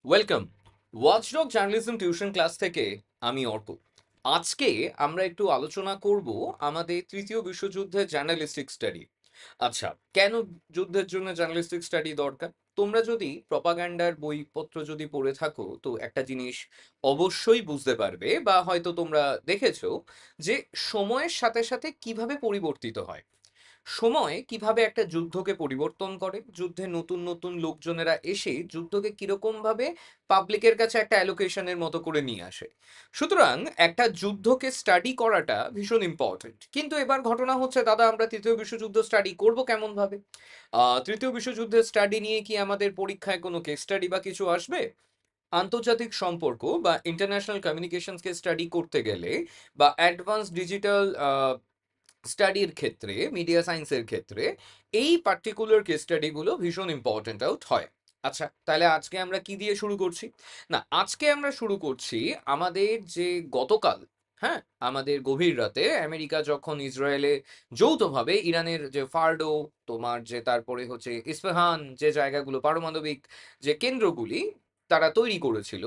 Welcome watchdog journalism tuition class থেকে আমি অর্ক। আজকে আমরা একটু আলোচনা করব আমাদের তৃতীয় বিশ্বযুদ্ধের জার্নালিস্টিক স্টাডি। আচ্ছা, কেন যুদ্ধের জন্য জার্নালিস্টিক স্টাডি দরকার? তোমরা যদি প্রপাগান্ডার বইপত্র যদি পড়ে থাকো তো একটা জিনিস অবশ্যই বুঝতে পারবে, বা হয়তো তোমরা দেখেছো যে সময়ের সাথে সাথে কিভাবে পরিবর্তিত হয়। সময় কিভাবে একটা যুদ্ধকে পরিবর্তন করে, যুদ্ধে নতুন নতুন লোকজনেরা এসে যুদ্ধকে কিরকম ভাবে পাবলিকের কাছে একটা অ্যালোকেশনের মতো করে নিয়ে আসে। সুতরাং একটা যুদ্ধকে স্টাডি করাটা ভীষণ ইম্পর্টেন্ট। কিন্তু এবার ঘটনা হচ্ছে, দাদা আমরা তৃতীয় বিশ্বযুদ্ধ স্টাডি করব কেমন ভাবে? তৃতীয় বিশ্বযুদ্ধের স্টাডি নিয়ে কি আমাদের পরীক্ষায় কোনো কেস স্টাডি বা কিছু আসবে? আন্তর্জাতিক সম্পর্ক বা ইন্টারন্যাশনাল কমিউনিকেশনসকে স্টাডি করতে গেলে, বা অ্যাডভান্স ডিজিটাল স্টাডির ক্ষেত্রে, মিডিয়া সায়েন্সের ক্ষেত্রে এই পার্টিকুলার কেস স্টাডিগুলো ভীষণ ইম্পর্ট্যান্ট আউট হয়। আচ্ছা, তাহলে আজকে আমরা কি দিয়ে শুরু করছি? না, আজকে আমরা শুরু করছি আমাদের যে গতকাল, হ্যাঁ, আমাদের গভীর রাতে আমেরিকা যখন ইসরায়েলে যৌথভাবে ইরানের যে ফার্ডো, তোমার যে তারপরে হচ্ছে ইস্পাহান, যে জায়গাগুলো পারমাণবিক যে কেন্দ্রগুলি তারা তৈরি করেছিল,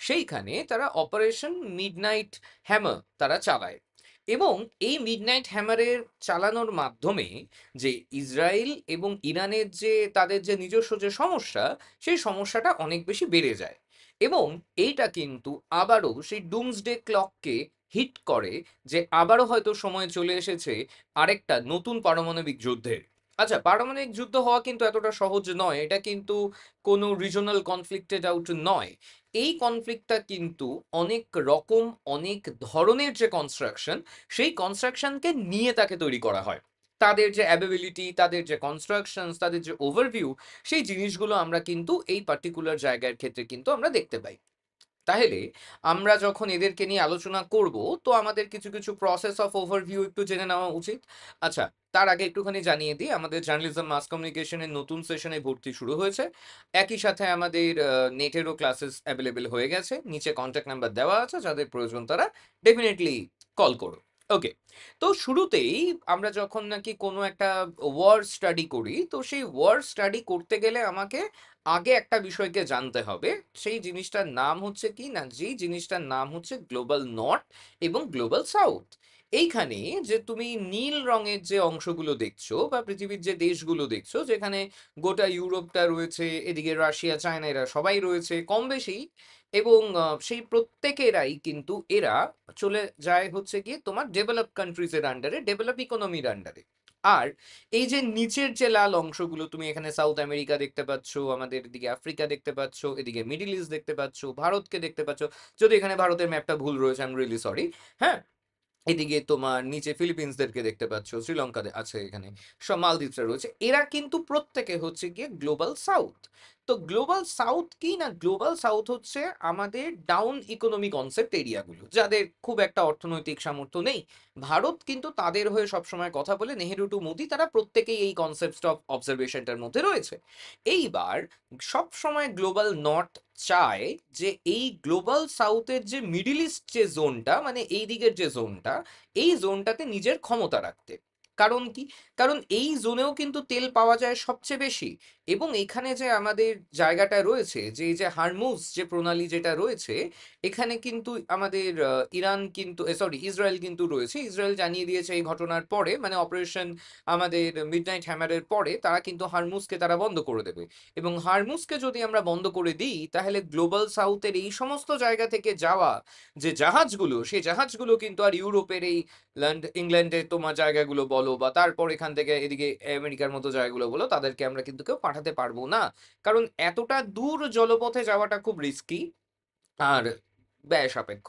সেইখানে তারা অপারেশন মিডনাইট হ্যামার তারা চালায়। এবং এই মিডনাইট হ্যামারের চালানোর মাধ্যমে যে ইসরায়েল এবং ইরানের যে তাদের যে নিজস্ব যে সমস্যা, সেই সমস্যাটা অনেক বেশি বেড়ে যায়। এবং এইটা কিন্তু আবারও সেই ডুমসডে ক্লককে হিট করে, যে আবারও হয়তো সময় চলে এসেছে আরেকটা নতুন পারমাণবিক যুদ্ধের। আচ্ছা, পারমাণবিক যুদ্ধ হওয়া কিন্তু এতটা সহজ নয়, এটা কিন্তু কোনো রিজনাল কনফ্লিক্টেড আউট নয়। এই কনফ্লিক্টটা কিন্তু অনেক রকম, অনেক ধরনের যে কনস্ট্রাকশন, সেই কনস্ট্রাকশনকে নিয়ে তাকে তৈরি করা হয়। তাদের যে অ্যাবিলিটি, তাদের যে কনস্ট্রাকশন, তাদের যে ওভারভিউ, সেই জিনিসগুলো আমরা কিন্তু এই পার্টিকুলার জায়গার ক্ষেত্রে কিন্তু আমরা দেখতে পাই। তাহলে আমরা যখন এদেরকে নিয়ে আলোচনা করব, তো আমাদের কিছু কিছু প্রসেস অফ ওভারভিউ একটু জেনে নেওয়া উচিত। আচ্ছা, তার আগে একটুখানি জানিয়ে দিই, আমাদের জার্নালিজম মাস কমিউনিকেশনের নতুন সেশনে ভর্তি শুরু হয়েছে। একই সাথে আমাদের নেটেরও ক্লাসেস অ্যাভেলেবেল হয়ে গেছে, নিচে কন্ট্যাক্ট নাম্বার দেওয়া আছে, যাদের প্রয়োজন তারা ডেফিনেটলি কল করো। ওকে, তো শুরুতেই আমরা যখন নাকি কোনো একটা ওয়ার স্টাডি করি, তো সেই ওয়ার স্টাডি করতে গেলে আমাকে আগে একটা বিষয়কে জানতে হবে। সেই জিনিসটার নাম হচ্ছে কি না, যেই জিনিসটার নাম হচ্ছে গ্লোবাল নর্থ এবং গ্লোবাল সাউথ। এইখানে যে তুমি নীল রঙের যে অংশগুলো দেখছো, বা পৃথিবীর যে দেশগুলো দেখছো, যেখানে গোটা ইউরোপটা রয়েছে, এদিকে রাশিয়া, চায়না, এরা সবাই রয়েছে কম বেশি। এবং সেই প্রত্যেকেরাই কিন্তু এরা চলে যায় হচ্ছে গিয়ে তোমার ডেভেলপ কান্ট্রিজ এর আন্ডারে, ডেভেলপ ইকোনমির আন্ডারে। আর এই যে নিচের যে লাল অংশগুলো, তুমি এখানে সাউথ আমেরিকা দেখতে পাচ্ছ, আমাদের এদিকে আফ্রিকা দেখতে পাচ্ছ, এদিকে মিডিল ইস্ট দেখতে পাচ্ছ, ভারতকে দেখতে পাচ্ছ। যদি এখানে ভারতের ম্যাপটা ভুল রয়েছে, আই এম রিয়েলি সরি। হ্যাঁ, এদিকে তোমার নিচে ফিলিপিন্সদেরকে দেখতে পাচ্ছ, শ্রীলঙ্কা আছে এখানে, সব মালদ্বীপসরা রয়েছে, এরা কিন্তু প্রত্যেকে হচ্ছে গিয়ে গ্লোবাল সাউথ। তো গ্লোবাল সাউথ কি না, গ্লোবাল সাউথ হচ্ছে আমাদের ডাউন ইকোনমি কনসেপ্ট এরিয়াগুলো, যাদের খুব একটা অর্থনৈতিক সামর্থ্য নেই। ভারত কিন্তু তাদের হয়ে সবসময় কথা বলে, নেহেরু টু মোদি, তারা প্রত্যেকেই এই কনসেপ্ট অফ অবজারভেশনটার মধ্যে রয়েছে। এইবার সব সময় গ্লোবাল নর্থ চায় যে এই গ্লোবাল সাউথের যে মিডিল ইস্ট যে জোনটা, মানে এই দিকের যে জোনটা, এই জোনটাতে নিজের ক্ষমতা রাখতে। কারণ কি? কারণ এই জোনেও কিন্তু তেল পাওয়া যায় সবচেয়ে বেশি। এবং এখানে যে আমাদের জায়গাটা রয়েছে, যে এই যে হারমুজ যে প্রণালী যেটা রয়েছে, এখানে কিন্তু আমাদের ইরান কিন্তু, সরি, ইসরায়েল কিন্তু রয়েছে। ইসরায়েল জানিয়ে দিয়েছে এই ঘটনার পরে, মানে অপারেশন আমাদের মিডনাইট হ্যামারের পরে, তারা কিন্তু হারমুজকে তারা বন্ধ করে দেবে। এবং হারমুজকে যদি আমরা বন্ধ করে দিই, তাহলে গ্লোবাল সাউথের এই সমস্ত জায়গা থেকে যাওয়া যে জাহাজগুলো, সেই জাহাজগুলো কিন্তু আর ইউরোপের এই ইংল্যান্ডে তোমার জায়গাগুলো বলো, বা তারপর এখান থেকে এদিকে আমেরিকার মতো জায়গাগুলো বলো, তাদেরকে আমরা কিন্তু কেউ পাঠাতে পারবো না। কারণ এতটা দূর জলপথে যাওয়াটা খুব রিস্কি আর ব্যয় সাপেক্ষ।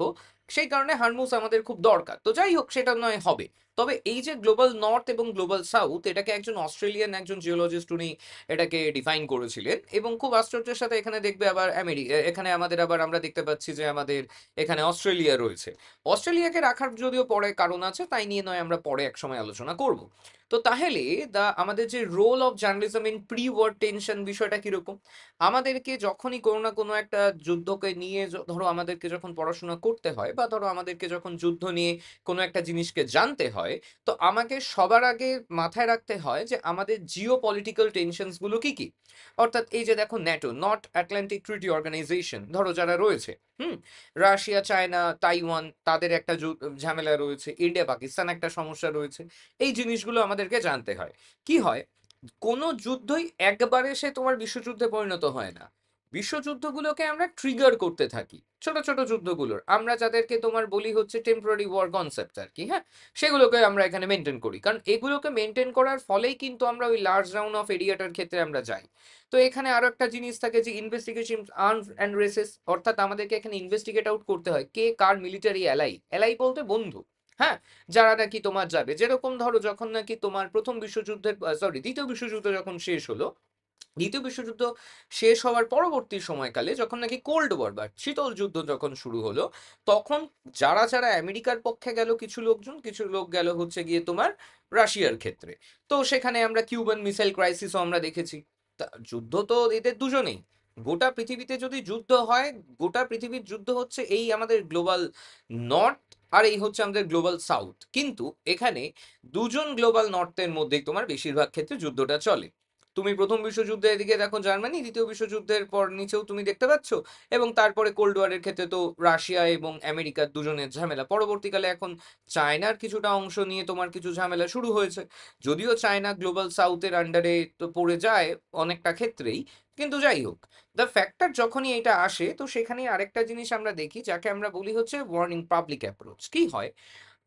সেই কারণে হারমুজ আমাদের খুব দরকার। তো যাই হোক, সেটা নয় হবে। তবে এই যে গ্লোবাল নর্থ এবং গ্লোবাল সাউথ, এটাকে একজন অস্ট্রেলিয়ান একজন জিওলজিস্ট, উনি এটাকে ডিফাইন করেছিলেন। এবং খুব আশ্চর্যের সাথে এখানে দেখবে আবার এখানে আমাদের আবার আমরা দেখতে পাচ্ছি যে আমাদের এখানে অস্ট্রেলিয়া রয়েছে। অস্ট্রেলিয়াকে রাখার যদিও পরে কারণ আছে, তাই নিয়ে নয় আমরা পরে একসময় আলোচনা করব। তো তাহলে আমাদের যে role of journalism in pre war tension, বিষয়টা কিরকম? আমাদেরকে যখনই কোনো না কোনো একটা যুদ্ধকে নিয়ে ধরো আমাদেরকে যখন পড়াশোনা করতে হয়, বা ধরো আমাদেরকে যখন যুদ্ধ নিয়ে কোনো একটা জিনিসকে জানতে হয়, তো আমাকে সবার আগে মাথায় রাখতে হয় যে আমাদের জিও পলিটিক্যাল টেনশনস গুলো কি কি। অর্থাৎ এই যে দেখো NATO, north Atlantic treaty organization ধরো যারা রয়েছে, হুম, রাশিয়া, চায়না, তাইওয়ান, তাদের একটা ঝামেলা রয়েছে, ইন্ডিয়া পাকিস্তান একটা সমস্যা রয়েছে। এই জিনিসগুলো আমাদেরকে জানতে হয়। কি হয়, কোনো যুদ্ধই একবারে সে তোমার বিশ্বযুদ্ধে পরিণত হয় না। বিশ্বযুদ্ধগুলোকে আমরা ট্রিগার করতে থাকি, ছোট ছোট যুদ্ধগুলোর আমরা যাদেরকে তোমার বলি হচ্ছে টেম্পোরারি ওয়ার কনসেপ্ট আর কি, হ্যাঁ, সেগুলোকে আমরা এখানে মেনটেন করি, কারণ এগুলোকে মেনটেন করার ফলেই কিন্তু আমরা ওই লার্জ রাউন্ড অফ এরিয়াটার ক্ষেত্রে আমরা যাই। তো এখানে আরো একটা জিনিস থাকে যে ইনভেস্টিগেশন আর্মস অ্যান্ড রেসেস, অর্থাৎ আমাদেরকে এখানে ইনভেস্টিগেট আউট করতে হয় কে কার মিলিটারি অ্যালাই, অ্যালাই বলতে বন্ধু, হ্যাঁ, যারা নাকি তোমার যাবে। যেরকম ধরো যখন নাকি তোমার প্রথম বিশ্বযুদ্ধের, সরি, দ্বিতীয় বিশ্বযুদ্ধ যখন শেষ হলো, দ্বিতীয় বিশ্বযুদ্ধ শেষ হওয়ার পরবর্তী সময়কালে যখন নাকি কোল্ড ওয়ার বা শীতল যুদ্ধ যখন শুরু হলো, তখন যারা যারা আমেরিকার পক্ষে গেল কিছু লোকজন, কিছু লোক গেল হচ্ছে গিয়ে তোমার রাশিয়ার ক্ষেত্রে। তো সেখানে আমরা কিউবান মিসাইল ক্রাইসিসও আমরা দেখেছি। যুদ্ধ তো এদের দুজনেই। গোটা পৃথিবীতে যদি যুদ্ধ হয়, গোটা পৃথিবীর যুদ্ধ হচ্ছে এই আমাদের গ্লোবাল নর্থ আর এই হচ্ছে আমাদের গ্লোবাল সাউথ, কিন্তু এখানে দুজন গ্লোবাল নর্থের মধ্যেই তোমার বেশিরভাগ ক্ষেত্রে যুদ্ধটা চলে। তুমি প্রথম বিশ্বযুদ্ধের এদিকে দেখো জার্মানি, দ্বিতীয় বিশ্বযুদ্ধের পর নিচেও তুমি দেখতে পাচ্ছ, এবং তারপরে কোল্ড ওয়ারের ক্ষেত্রে তো রাশিয়া এবং আমেরিকার দুজনের ঝামেলা। পরবর্তীকালে এখন চায়নার কিছুটা অংশ নিয়ে তোমার কিছু ঝামেলা শুরু হয়েছে, যদিও চায়না গ্লোবাল সাউথের আন্ডারে তো পড়ে যায় অনেকটা ক্ষেত্রেই, কিন্তু যাই হোক, দ্য ফ্যাক্টর যখনই এটা আসে তো সেখানে আরেকটা জিনিস আমরা দেখি যাকে আমরা বলি হচ্ছে ওয়ার্নিং পাবলিক অ্যাপ্রোচ। কি হয়,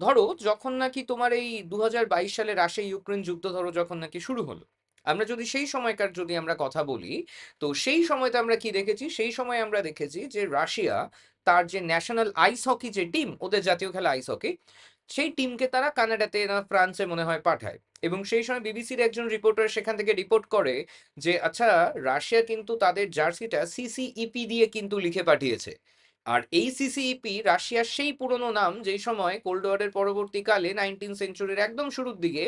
ধরো যখন নাকি তোমার এই 2022 সালে রাশিয়া ইউক্রেন যুদ্ধ ধরো যখন নাকি শুরু হলো, আমরা যদি সেই সময়কার যদি আমরা কথা বলি, তো সেই সময়তে আমরা কি দেখেছি, সেই সময় আমরা দেখেছি যে রাশিয়া তার যে ন্যাশনাল আইস হকি যে টিম, ওদের জাতীয় খেলা আইস হকি, সেই টিমকে তারা কানাডাতে না ফ্রান্সে মনে হয় পাঠায়। এবং সেই সময় বিবিসির একজন রিপোর্টার সেখান থেকে রিপোর্ট করে যে আচ্ছা, রাশিয়া কিন্তু তাদের জার্সিটা সিসিইপি দিয়ে কিন্তু লিখে পাঠিয়েছে। আর এই সিসিইপি রাশিয়ার সেই পুরনো নাম, যেই সময় কোল্ড ওয়ারের পরবর্তীকালে 19 সেঞ্চুরির একদম শুরুর দিকে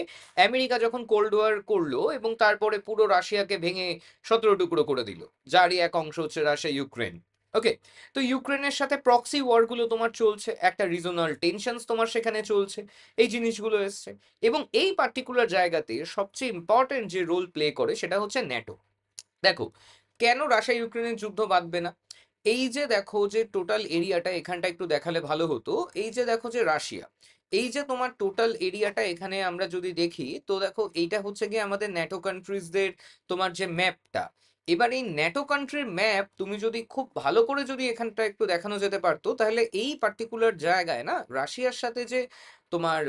আমেরিকা যখন কোল্ড ওয়ার করলো এবং তারপরে পুরো রাশিয়াকে ভেঙে 17 টুকরো করে দিল, যারই এক অংশ হচ্ছে রাশিয়া ইউক্রেন। ওকে, তো ইউক্রেনের সাথে প্রক্সি ওয়ার গুলো তোমার চলছে, একটা রিজনাল টেনশনস তোমার সেখানে চলছে, এই জিনিসগুলো এসছে। এবং এই পার্টিকুলার জায়গাতে সবচেয়ে ইম্পর্টেন্ট যে রোল প্লে করে সেটা হচ্ছে ন্যাটো। দেখো, কেন রাশিয়া ইউক্রেনের যুদ্ধ বাঁধবে না, এই যে দেখো যে টোটাল এরিয়াটা এখানটা একটু দেখালে ভালো হতো। এই যে দেখো যে রাশিয়া, এই যে তোমার টোটাল এরিয়াটা এখানে আমরা যদি দেখি, তো দেখো এইটা হচ্ছে গিয়ে আমাদের ন্যাটো কান্ট্রিজদের তোমার যে ম্যাপটা। এবার এই ন্যাটো কান্ট্রির ম্যাপ তুমি যদি খুব ভালো করে যদি এখানটা একটু দেখানো যেতে পারতো, তাহলে এই পার্টিকুলার জায়গায় না রাশিয়ার সাথে যে তোমার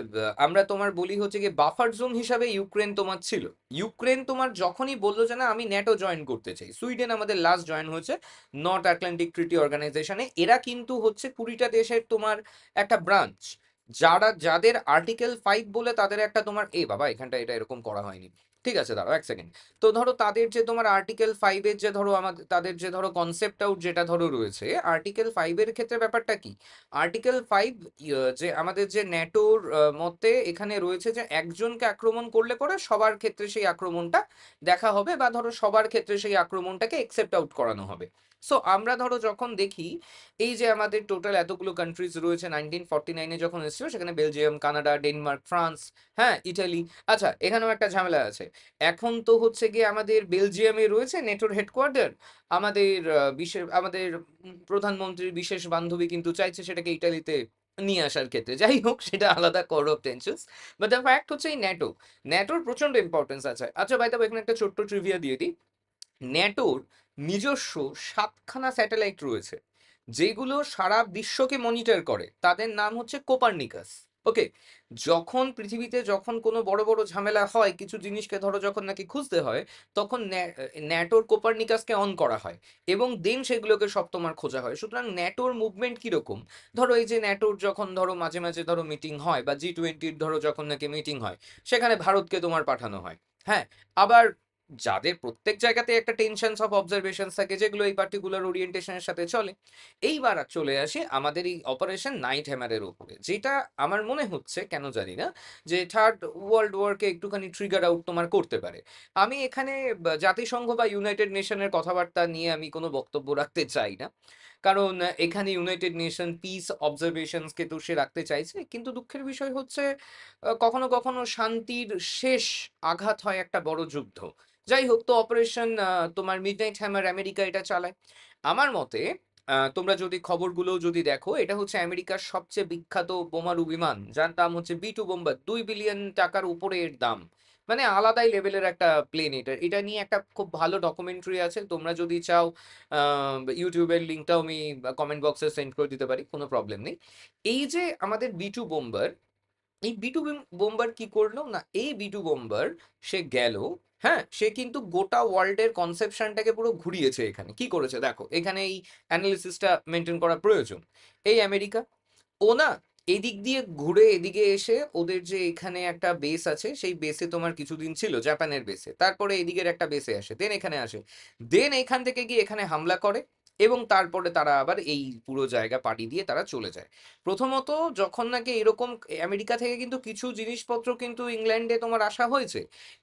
আমরা তোমার বলি হচ্ছে গিয়ে বাফার জোন হিসাবে ইউক্রেন তোমার ছিল। ইউক্রেন তোমার যখনই বললো যে না আমি ন্যাটো জয়েন করতে চাই, সুইডেন আমাদের লাস্ট জয়েন হয়েছে নর্থ আটলান্টিক ট্রিটি অর্গানাইজেশনে, এরা কিন্তু হচ্ছে 20টা দেশের তোমার একটা ব্রাঞ্চ, যারা যাদের আর্টিকেল 5 বলে তাদের একটা তোমার, এ বাবা এখানটা এটা এরকম করা হয়নি, ঠিক আছে দাঁড়াও এক সেকেন্ড। তো ধরো তাদের যে তোমার আর্টিকেল 5 এর যে ধরো আমাদের তাদের যে ধরো কনসেপ্ট আউট যেটা ধরো রয়েছে আর্টিকেল 5 এর ক্ষেত্রে ব্যাপারটা কি, আর্টিকেল 5 যে আমাদের যে ন্যাটোর মতে এখানে রয়েছে যে একজনকে আক্রমণ করলে পরে সবার ক্ষেত্রে সেই আক্রমণটা দেখা হবে, বা ধরো সবার ক্ষেত্রে সেই আক্রমণটাকে একসেপ্ট আউট করানো হবে। সো আমরা ধরো যখন দেখি এই যে আমাদের টোটাল এতগুলো কান্ট্রিজ রয়েছে 1949-এ যখন এসেছিল, সেখানে বেলজিয়াম, কানাডা, ডেনমার্ক, ফ্রান্স, হ্যাঁ, ইটালি। আচ্ছা, এখানেও একটা ঝামেলা আছে। এখন তো হচ্ছে গিয়ে আমাদের বেলজিয়ামে রয়েছে নেটোর হেডকোয়ার্টার, আমাদের বিশেষ আমাদের প্রধানমন্ত্রীর বিশেষ বান্ধবী কিন্তু চাইছে সেটাকে ইটালিতে নিয়ে আসার ক্ষেত্রে। যাই হোক, সেটা আলাদা কর of tensions. But the fact হচ্ছে এই ন্যাটো, ন্যাটোর প্রচন্ড ইম্পর্টেন্স আছে। আচ্ছা ভাই, তবে এখানে একটা ছোট্ট ট্রিভিয়া দিয়ে দিই। ন্যাটোর নিজস্ব 7খানা স্যাটেলাইট রয়েছে, যেগুলো সারা বিশ্বকে মনিটর করে, তাদের নাম হচ্ছে কোপার্নিকাস। ওকে, যখন পৃথিবীতে যখন কোনো বড় বড় ঝামেলা হয়, কিছু জিনিসকে ধরো যখন নাকি খুঁজতে হয়, তখন ন্যাটোর কোপার্নিকাসকে অন করা হয় এবং দেন সেগুলোকে সব তোমার খোঁজা হয়। সুতরাং ন্যাটোর মুভমেন্ট কিরকম, ধরো এই যে ন্যাটোর যখন ধরো মাঝে মাঝে ধরো মিটিং হয়, বা G20-র ধরো যখন নাকি মিটিং হয়, সেখানে ভারতকে তোমার পাঠানো হয়, হ্যাঁ। আবার যাদের প্রত্যেক জায়গাতে একটা টেনশনস অফ অবজারভেশনস থাকে, যেগুলো এই পার্টিকুলার ওরিয়েন্টেশনের সাথে চলে। এইবার আর চলে আসি আমাদের এই অপারেশন নাইট হ্যামারের উপরে, যেটা আমার মনে হচ্ছে কেন জানি না যে থার্ড ওয়ার্ল্ড ওয়ারকে একটুখানি ট্রিগার আউট তোমার করতে পারে। আমি এখানে জাতিসংঘ বা ইউনাইটেড নেশনের কথাবার্তা নিয়ে আমি কোনো বক্তব্য রাখতে চাই না, কারণ এখানে ইউনাইটেড নেশন পিস অবজারভেশনসকে তো সে রাখতে চাইছে। কিন্তু দুঃখের বিষয় হচ্ছে কখনো, কখনো শান্তির শেষ আঘাত হয় একটা বড় যুদ্ধ। যাই হোক, তো অপারেশন তোমার মিডনাইট হ্যামার আমেরিকা এটা চালায়। আমার মতে তোমরা যদি খবরগুলো যদি দেখো, এটা হচ্ছে আমেরিকার সবচেয়ে বিখ্যাত বোমারু বিমান, যার দাম হচ্ছে B2 বোম্বার। $2 বিলিয়ন উপরে এর দাম। মানে আলাদাই লেভেলের একটা প্লেন এটা। এটা নিয়ে একটা খুব ভালো ডকুমেন্টারি আছে। তোমরা যদি চাও YouTube এর লিঙ্কটাও আমি কমেন্ট বক্সে সেন্ড করে দিতে পারি। কোনো প্রবলেম নেই। এই যে আমাদের B2 বোম্বার, এই B2 বোম্বার কি করলো না, এই B2 বোম্বার সে গেল, হ্যাঁ, সে কিন্তু গোটা ওয়ার্ল্ডের কনসেপশনটাকে পুরো ঘুরিয়েছে। এখানে কি করেছে দেখো, এখানে এই অ্যানালিসিসটা মেনটেন করা প্রয়োজন। এই আমেরিকা, ও না এদিক দিয়ে ঘুরে এদিকে এসে ওদের যে এখানে একটা বেস আছে, সেই বেসে তোমার কিছুদিন ছিল জাপানের বেসে, তারপরে এদিকের একটা বেসে আসে, দেন এখানে আসে, দেন এখান থেকে গিয়ে এখানে হামলা করে, এবং তারপরে তারা আবার এই পুরো জায়গা পাড়ি দিয়ে তারা চলে যায়। প্রথমত যখন নাকি এরকম আমেরিকা থেকে কিন্তু কিছু জিনিসপত্র কিন্তু ইংল্যান্ডে তোমার আসা হয়েছে,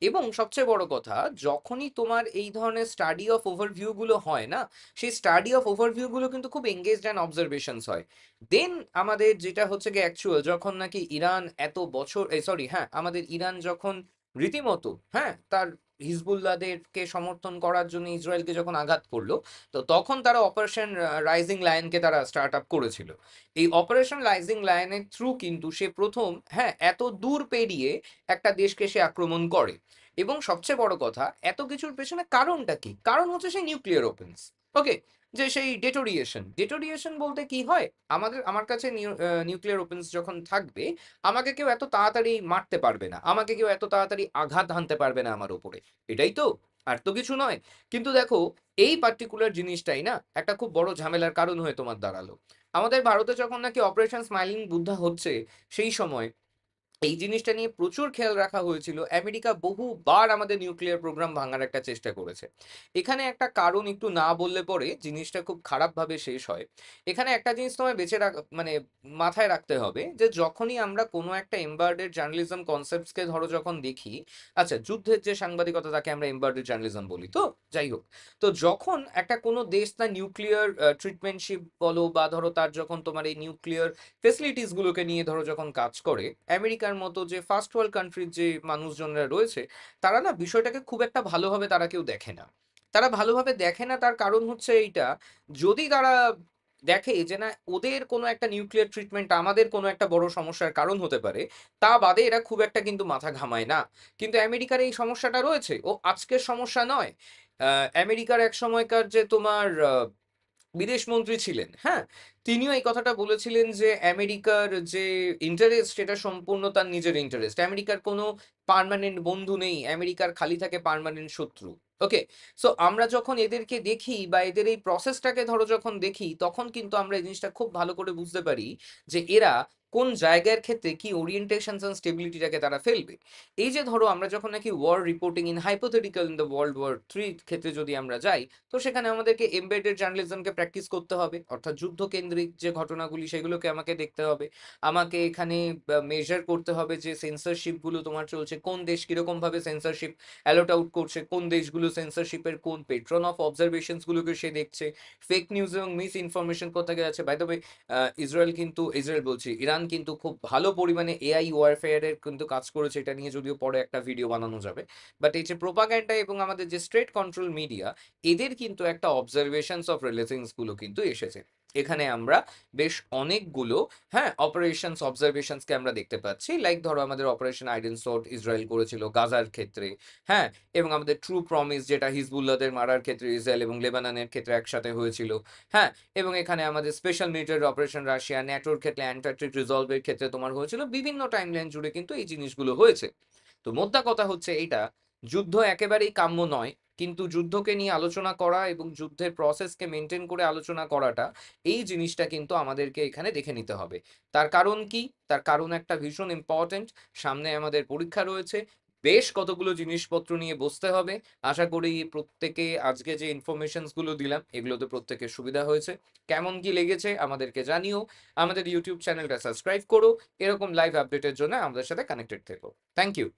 এবং সবচেয়ে বড় কথা, যখনই তোমার এই ধরনের স্টাডি অফ ওভারভিউ গুলো হয় না, সেই স্টাডি অফ ওভারভিউ গুলো কিন্তু খুব এঙ্গেজড অ্যান্ড অবজারভেশনস হয়। দেন আমাদের যেটা হচ্ছে গিয়ে অ্যাকচুয়াল, যখন নাকি ইরান এত বছর, সরি হ্যাঁ, আমাদের ইরান যখন রীতিমতো, হ্যাঁ, তার হিজবুল্লাহদেরকে সমর্থন করার জন্য ইসরায়েলকে যখন আঘাত করলো, তো তখন তারা অপারেশন রাইজিং লায়নকে তারা স্টার্ট আপ করেছিল। এই অপারেশন রাইজিং লায়নের থ্রু কিন্তু সে প্রথম, হ্যাঁ, এত দূর পেরিয়ে একটা দেশকে সে আক্রমণ করে। এবং সবচেয়ে বড় কথা, এত কিছুর পেছনে কারণটা কি? কারণ হচ্ছে সেই নিউক্লিয়ার ওপেন্স। ওকে, যে সেই ডেটোরিয়েশন, ডেটোরিয়েশন বলতে কি হয়, আমার কাছে নিউক্লিয়ার ওপেন্স যখন থাকবে, আমাকে কেউ এত তাড়াতাড়ি মারতে পারবে না, আমাকে কেউ এত তাড়াতাড়ি আঘাত হানতে পারবে না আমার উপরে। এটাই তো, আর তো কিছু নয়। কিন্তু দেখো, এই পার্টিকুলার জিনিসটাই না একটা খুব বড় ঝামেলার কারণ হয়ে তোমার দাঁড়ালো। আমাদের ভারতে যখন নাকি অপারেশন স্মাইলিং বুদ্ধা হচ্ছে, সেই সময় এই জিনিসটা নিয়ে প্রচুর খেয়াল রাখা হয়েছিল। আমেরিকা বহুবার আমাদের নিউক্লিয়ার প্রোগ্রাম ভাঙার একটা চেষ্টা করেছে। এখানে একটা কারণ একটু না বললে পরে জিনিসটা খুব খারাপভাবে শেষ হয়। এখানে একটা জিনিস তোমায় মানে মাথায় রাখতে হবে, যে যখনই আমরা কোনো একটা এমবার্ডেড জার্নালিজম কনসেপ্টসকে ধরো যখন দেখি, আচ্ছা, যুদ্ধের যে সাংবাদিকতা তাকে আমরা এমবার্ডেড জার্নালিজম বলি, তো যাই হোক, তো যখন একটা কোনো দেশ তার নিউক্লিয়ার ট্রিটমেন্টশিপ বলো, বা ধরো তার যখন তোমার এই নিউক্লিয়ার ফেসিলিটিস গুলোকে নিয়ে ধরো যখন কাজ করে, আমেরিকার মতো যে ফার্স্ট ওয়ার্ল্ড কান্ট্রির যে মানুষজনরা রয়েছে, তারা না বিষয়টাকে খুব একটা ভালোভাবে তারা কেউ দেখে না। তারা ভালোভাবে দেখে না, তার কারণ হচ্ছে এইটা, যদি তারা দেখে যে না, ওদের কোনো একটা নিউক্লিয়ার ট্রিটমেন্ট আমাদের কোনো একটা বড় সমস্যার কারণ হতে পারে, তা বাদে এরা খুব একটা কিন্তু মাথা ঘামায় না। কিন্তু আমেরিকার এই সমস্যাটা রয়েছে, ও আজকের সমস্যা নয়। আমেরিকার এক সময়কার যে তোমার বিদেশমন্ত্রী ছিলেন, হ্যাঁ, তিনিও এই কথাটা বলেছিলেন যে আমেরিকার যে ইন্টারেস্ট, সেটা সম্পূর্ণ তার নিজের ইন্টারেস্ট। আমেরিকার কোনো পার্মানেন্ট বন্ধু নেই, আমেরিকার খালি থাকে পার্মানেন্ট শত্রু। ওকে, সো আমরা যখন এদেরকে দেখি বা এদের এই প্রসেসটাকে ধরো যখন দেখি, তখন কিন্তু আমরা এই জিনিসটা খুব ভালো করে বুঝতে পারি যে এরা কোন জায়গার ক্ষেত্রে কি ওরিয়েন্টেশন এন্ড স্টেবিলিটিটাকে তারা ফেলবে। এই যে ধরো আমরা যখন নাকি war reporting in hypothetical in the world war 3 ক্ষেত্রে যদি আমরা যাই, তো সেখানে আমাদেরকে এমবেডেড জার্নালিজমকে প্র্যাকটিস করতে হবে, অর্থাৎ যুদ্ধ কেন্দ্রিক যে ঘটনাগুলি সেগুলোকে আমাকে দেখতে হবে। আমাকে এখানে মেজার করতে হবে যে সেন্সরশিপ গুলো তোমার চলছে, কোন দেশ কিরকম ভাবে সেন্সরশিপ অ্যালট আউট করছে, কোন দেশগুলো সেন্সরশিপের কোন পেট্রন অফ অবজারভেশনস গুলোকে সে দেখছে, ফেক নিউজ এবং মিস ইনফরমেশন কোথা গেছে। বাই দ্য ওয়ে, ইসরায়েল বলছি, ইরান কিন্তু খুব ভালো পরিমাণে এআই ওয়ারফেয়ার এর কিন্তু কাজ করেছে, এটা নিয়ে যদিও পরে একটা ভিডিও বানানো যাবে। বাট এই যে প্রোপাগ্যান্ডা এবং আমাদের যে স্ট্রেট কন্ট্রোল মিডিয়া, এদের কিন্তু একটা অবজারভেশনস অফ রিলেশনস গুলো কিন্তু এসেছে। এখানে আমরা বেশ অনেকগুলো, হ্যাঁ, অপারেশনস অবজারভেশনসকে আমরা দেখতে পাচ্ছি। লাইক ধরো আমাদের অপারেশন আইডেন সোর্ট ইসরায়েল করেছিল গাজার ক্ষেত্রে, হ্যাঁ, এবং আমাদের ট্রু প্রমিস যেটা হিজবুল্লাহদের মারার ক্ষেত্রে ইসরায়েল এবং লেবাননের ক্ষেত্রে একসাথে হয়েছিল, হ্যাঁ, এবং এখানে আমাদের স্পেশাল মিলিটারি অপারেশন রাশিয়া, ন্যাটোর ক্ষেত্রে অ্যান্টার্কটিক রিজলভের ক্ষেত্রে তোমার হয়েছিল, বিভিন্ন টাইমলাইন জুড়ে কিন্তু এই জিনিসগুলো হয়েছে। তো মোদ্দা কথা হচ্ছে এইটা, যুদ্ধ একেবারেই কাম্য নয়, কিন্তু যুদ্ধকে নিয়ে আলোচনা করা এবং যুদ্ধের প্রসেসকে মেনটেন করে আলোচনা করাটা, এই জিনিসটা কিন্তু আমাদেরকে এখানে দেখে নিতে হবে। তার কারণ কি? তার কারণ একটা ভীষণ ইম্পর্টেন্ট, সামনে আমাদের পরীক্ষা রয়েছে, বেশ কতগুলো জিনিসপত্র নিয়ে বসতে হবে। আশা করি প্রত্যেকে আজকে যে ইনফরমেশনস গুলো দিলাম, এগুলোতে প্রত্যেকের সুবিধা হয়েছে। কেমন কি লেগেছে আমাদেরকে জানিও। আমাদের ইউটিউব চ্যানেলটা সাবস্ক্রাইব করো, এরকম লাইভ আপডেটের জন্য আমাদের সাথে কানেক্টেড থেকো। Thank you.